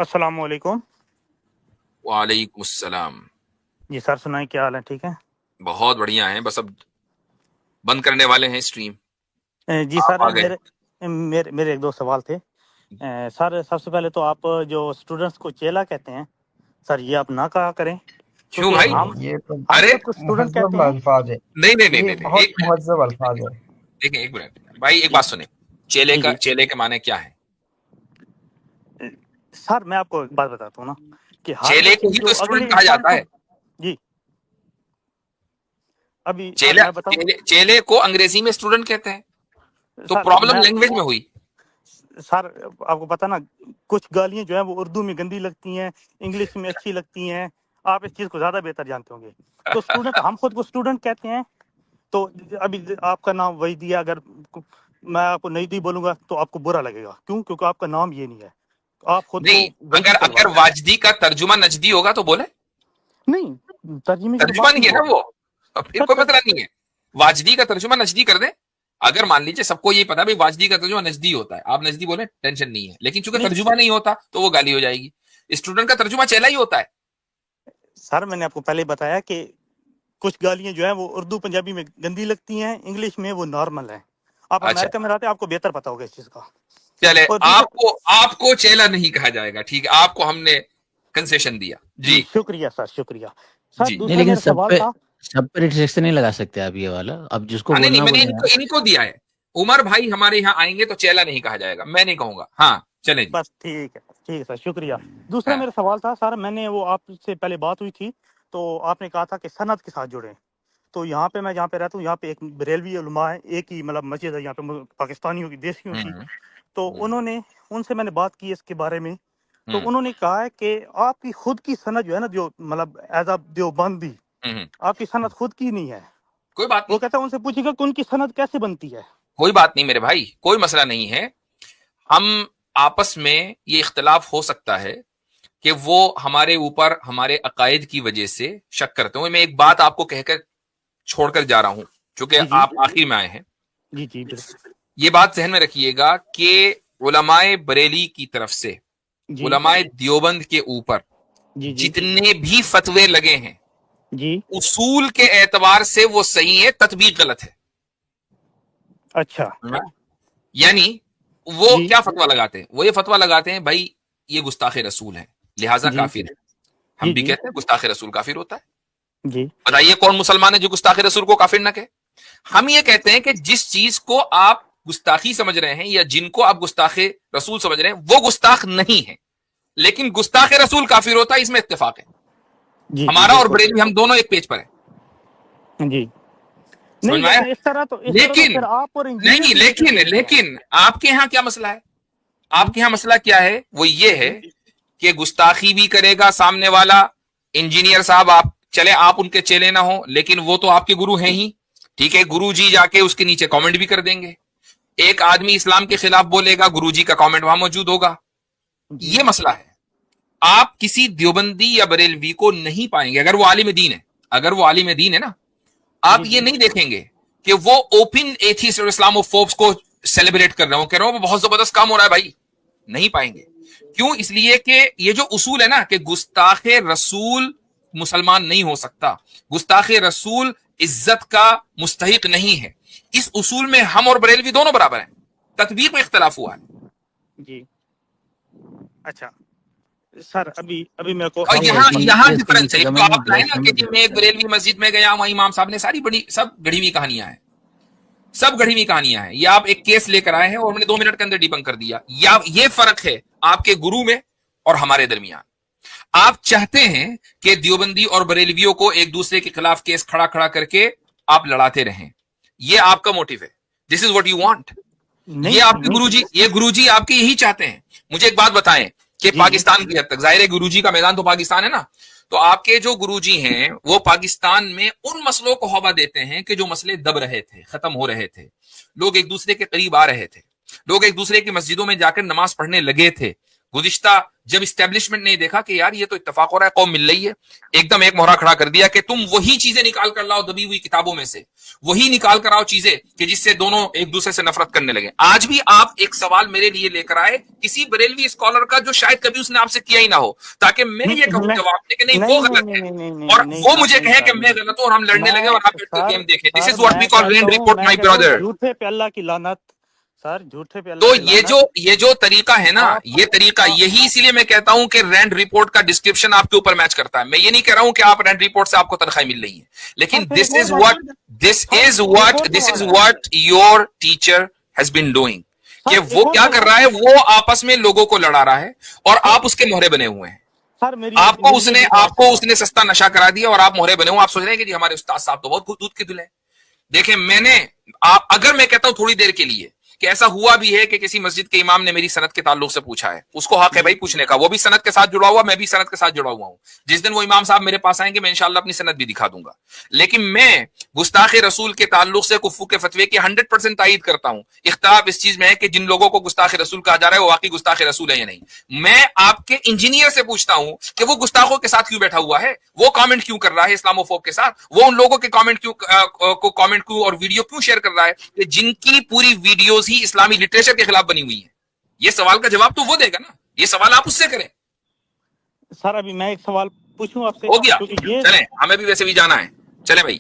अस्सलाम वालेकुम। वालेकुम अस्सलाम। जी सर, सुनाए, क्या हाल है? ठीक है। बहुत बढ़िया है, बस अब बंद करने वाले हैं स्ट्रीम। जी आप सर, आ गए। मेरे मेरे मेरे एक दो सवाल थे। सर, सबसे पहले तो आप जो स्टूडेंट्स को चेला कहते हैं, सर ये आप ना कहा करें, क्यों क्योंकि भाई? हम अरे खुद को स्टूडेंट कहते महजब हैं। अल्फाज है। नहीं नहीं नहीं ये नहीं नहीं, बहुत एक मिनट। महजब अल्फाज है। देखिए, एक मिनट भाई, एक जी बात सुने। चेले जी का जी। चेले के माने क्या है? सर, मैं आपको एक बात बताता हूँ ना, कि हर चेले को बच्चे ही जो तो अगले स्टूडेंट कहा इंसान जाता को। है। जी। अब चेला मैं बताऊँ। चेले को अंग्रेजी में स्टूडेंट कहते हैं, तो सर प्रॉब्लम मैं लैंग्वेज में हुई। सर, आपको पता ना, कुछ गालियां जो है वो उर्दू में गंदी लगती हैं, इंग्लिश में अच्छी लगती हैं। आप इस चीज़ को ज़्यादा बेहतर जानते होंगे। तो स्टूडेंट, हम खुद को स्टूडेंट कहते हैं। तो अभी आपका नाम वही दिया, अगर मैं आपको नहीं दी बोलूंगा तो आपको बुरा लगेगा। क्यों? क्योंकि आपका नाम ये नहीं है। आप खुद को नहीं, वही अगर कहलवा अगर रहे वाजदी का तर्जुमा नजदी होगा तो बोले। हैं। नहीं, तर्जमे की तो तर्जुमा बात ही नहीं है नहीं ना होगी। वो, अब फिर कोई सर, मतलब नहीं है। वाजदी का तर्जुमा नजदी कर दे। अगर मान लीजिए सबको ये पता है भाई वाजदी का तर्जुमा नजदी होता है, आप नजदी बोले, टेंशन नहीं है, लेकिन चूंकि नहीं तर्जुमा नहीं होता तो वो गाली हो जाएगी। स्टूडेंट का तर्जुमा चेला ही होता है। सर, मैंने आपको पहले ही बताया कि कुछ गालियां जो है वो उर्दू पंजाबी में गंदी लगती हैं, इंग्लिश में वो नॉर्मल है। आप अच्छा, अमेरिका में रहते हैं, आपको बेहतर पता होगा इस चीज़ का। चले, और दूसरा, आपको आपको चेला नहीं कहा जाएगा, ठीक है, आपको हमने कंसेशन दिया जी। शुक्रिया सर, शुक्रिया। सर, जी। नहीं, दूसरा लेकिन मेरा सवाल था। सब पे रिस्ट्रिक्शन नहीं लगा सकते आप, ये वाला अब जिसको हाँ, नहीं नहीं, बोलना मैंने बोलेगा। इनको इनको दिया है। उमर भाई हमारे यहाँ आएंगे तो चेला नहीं कहा जाएगा, मैं नहीं कहूंगा। हाँ, चले जी। बस ठीक है सर, शुक्रिया। दूसरा हाँ। मेरा सवाल था सर, मैंने वो आपसे पहले बात हुई थी, तो आपने कहा था कि सनत के साथ जुड़े। तो यहाँ पे, मैं जहाँ पे रहता हूँ, यहाँ पे एक बरेलवी उलमा है, एक ही मतलब मस्जिद है यहाँ पे, पाकिस्तानियों की, देसियों की। हम्म तो हम्म उन्होंने, उनसे मैंने बात की इसके बारे में। तो हम्म उन्होंने कहा है कि आपकी खुद की सनत जो है ना, जो मतलब एज अ देवबंदी, हम्म। आपकी सनत खुद की नहीं है। कोई बात वो नहीं, कहता है, उनसे पूछिएगा कि उनकी सनत कैसे बनती है। कोई बात नहीं मेरे भाई, कोई मसला नहीं है। हम आपस में ये इख्तलाफ हो सकता है कि वो हमारे ऊपर हमारे अकायद की वजह से शक करते हो। मैं एक बात आपको कहकर छोड़कर जा रहा हूं, क्योंकि जी जी आप आखिर में आए हैं। जी जी, बिल्कुल। ये बात जहन में रखिएगा कि उलमाए बरेली की तरफ से जी उलमाए देवबंद के ऊपर जी जी जितने भी फतवे लगे हैं, जी। उसूल के एतबार से वो सही है, तत्बीक गलत है। अच्छा। यानी वो जी क्या फतवा लगाते हैं? वो ये फतवा लगाते हैं भाई ये गुस्ताखे रसूल है, लिहाजा जी काफिर है। हम जी भी जी कहते हैं गुस्ताखे रसूल काफिर होता है। जी बताइए कौन मुसलमान है जो गुस्ताखे रसूल को काफिर न कहे? हम ये कहते हैं कि जिस चीज को आप गुस्ताखी समझ रहे हैं या जिनको आप गुस्ताखे रसूल समझ रहे हैं वो गुस्ताख नहीं है, लेकिन गुस्ताखे रसूल काफिर होता है, इसमें इत्तेफाक है। जी जी, हमारा और बिल्कुल। बरेलवी हम दोनों एक पेज पर है। जी। समझ नहीं, में आया? लेकिन इस तरह तो लेकिन फिर आप और इंजीनियर नहीं, की बेइज्जती लेकिन होती है। लेकिन आपके यहां क्या मसला है? हम्म, आपके यहां मसला क्या है? वो ये है जी कि गुस्ताखी भी करेगा सामने वाला इंजीनियर साहब, आप चले आप उनके चेले ना हो, लेकिन वो तो आपके गुरु हैं ही। ठीक है, गुरु जी जाके उसके नीचे कमेंट भी कर देंगे। एक आदमी इस्लाम के खिलाफ बोलेगा, गुरु जी का कमेंट वहां मौजूद होगा। जी ये मसला है। आप किसी देवबंदी या बरेलवी को नहीं पाएंगे, अगर वो आलिम दीन है, अगर वो आलिम दीन है ना, आप जी ये जी नहीं देखेंगे कि वो ओपन एथीस्ट और इस्लामोफोब्स को सेलिब्रेट कर रहे हो, कह रहे हो बहुत जबरदस्त काम हो रहा है भाई। नहीं पाएंगे। क्यों? इसलिए कि ये जो उसूल है ना कि गुस्ताखे रसूल मुसलमान नहीं हो सकता, गुस्ताखे रसूल इज्जत का मुस्तहिक नहीं है, इस उसूल में हम और बरेलवी दोनों बराबर हैं। तत्बीक में इख्तलाफ हुआ है। जी। अच्छा सर, अभी अभी मेरे को और भाई यहाँ ऐसी यहाँ इसके डिफरेंस है। नीचे एक तो कमेंट में आप लाए ब्लैक ना कि मत जी दिया मैं एक करो। बरेलवी मस्जिद में गया, वहां इमाम साहब ने सारी बड़ी सब गढ़ी हुई कहानियां हैं, सब गढ़ी हुई कहानियां हैं। ये आप एक केस लेकर आए हैं और हमने 2 मिनट के अंदर डिबंक कर दिया। या ये फर्क है आपके गुरु में और हमारे दरमियान। आप चाहते हैं कि देवबंदी और बरेलवियों को एक दूसरे के खिलाफ केस खड़ा खड़ा करके आप लड़ाते रहें, ये आपका मोटिव है। This is what you want. ये नहीं आपके नहीं। गुरुजी, ये गुरुजी आपके यही चाहते हैं। मुझे एक बात बताएं कि जी जी पाकिस्तान की हद तक जाहिर है गुरुजी का मैदान तो पाकिस्तान है ना, तो आपके जो गुरुजी हैं वो पाकिस्तान में उन मसलों को हवा देते हैं कि जो मसले दब रहे थे, खत्म हो रहे थे, लोग एक दूसरे के करीब आ रहे थे, लोग एक दूसरे की मस्जिदों में जाकर नमाज पढ़ने लगे थे, गुज़िश्ता जब इस्टेब्लिशमेंट ने देखा कि यार ये तो इत्तेफाक हो रहा है, कौम मिल रही है, एकदम एक मोहरा खड़ा कर दिया कि तुम वही चीजें निकाल कर लाओ दबी हुई किताबों में से, वही निकाल कर आओ चीजें कि जिससे दोनों एक दूसरे से नफरत करने लगे। आज भी आप एक सवाल मेरे लिए लेकर आए किसी बरेलवी स्कॉलर का जो शायद कभी उसने आपसे किया ही ना हो, ताकि मैं ये कहूं जवाब दे कि नहीं वो गलत है, और वो मुझे कहे कि मैं गलत हूं और हम लड़ने लगे और आप बैठकर गेम देखें। This is what we call rand report my brother. झूठे पे अल्लाह की लानत सर, झूठे पे तो ये जो तरीका है ना, ये तरीका, यही इसीलिए मैं कहता हूं कि रैंड रिपोर्ट का डिस्क्रिप्शन आपके ऊपर मैच करता है। मैं ये नहीं कह रहा हूं कि आप रैंड रिपोर्ट से आपको तनख्वाह मिल रही है, लेकिन this is what your teacher has been doing, कि वो क्या कर रहा है, वो आपस में लोगों को लड़ा रहा है और आप उसके मोहरे बने हुए हैं। आपको उसने सस्ता नशा करा दिया और आप मोहरे बने हुए। आप सोच रहे हैं कि जी हमारे उस्ताद साहब तो बहुत दूध के दुल्हे हैं। देखें, अगर मैं कहता हूं थोड़ी देर के लिए कि ऐसा हुआ भी है कि किसी मस्जिद के इमाम ने मेरी सनद के ताल्लुक से पूछा है, उसको हक है भाई पूछने का, वो भी सनद के साथ जुड़ा हुआ, मैं भी सनद के साथ जुड़ा हुआ हूं। जिस दिन वो इमाम साहब मेरे पास आएंगे मैं इंशाअल्लाह अपनी सनद भी दिखा दूंगा। लेकिन मैं गुस्ताखे रसूल के ताल्लुक से कुफ्फू के फतवे की 100% तायीद करता हूं। इख्तिलाफ इस चीज में है कि जिन लोगों को गुस्ताखे रसूल कहा जा रहा है वो वाकई गुस्ताखे रसूल है या नहीं। मैं आपके इंजीनियर से पूछता हूं कि वो गुस्ताखों के साथ क्यों बैठा हुआ है, वो कमेंट क्यों कर रहा है इस्लामोफोब के साथ, वो उन लोगों के कमेंट क्यों और वीडियो क्यों शेयर कर रहा है कि जिनकी पूरी वीडियोस ही इस्लामी लिटरेचर के खिलाफ बनी हुई है। ये सवाल का जवाब तो वो देगा ना, ये सवाल आप उससे करें। सर अभी मैं एक सवाल पूछूं आपसे? हो गया, चलें, हमें भी वैसे भी जाना है, चलें भाई।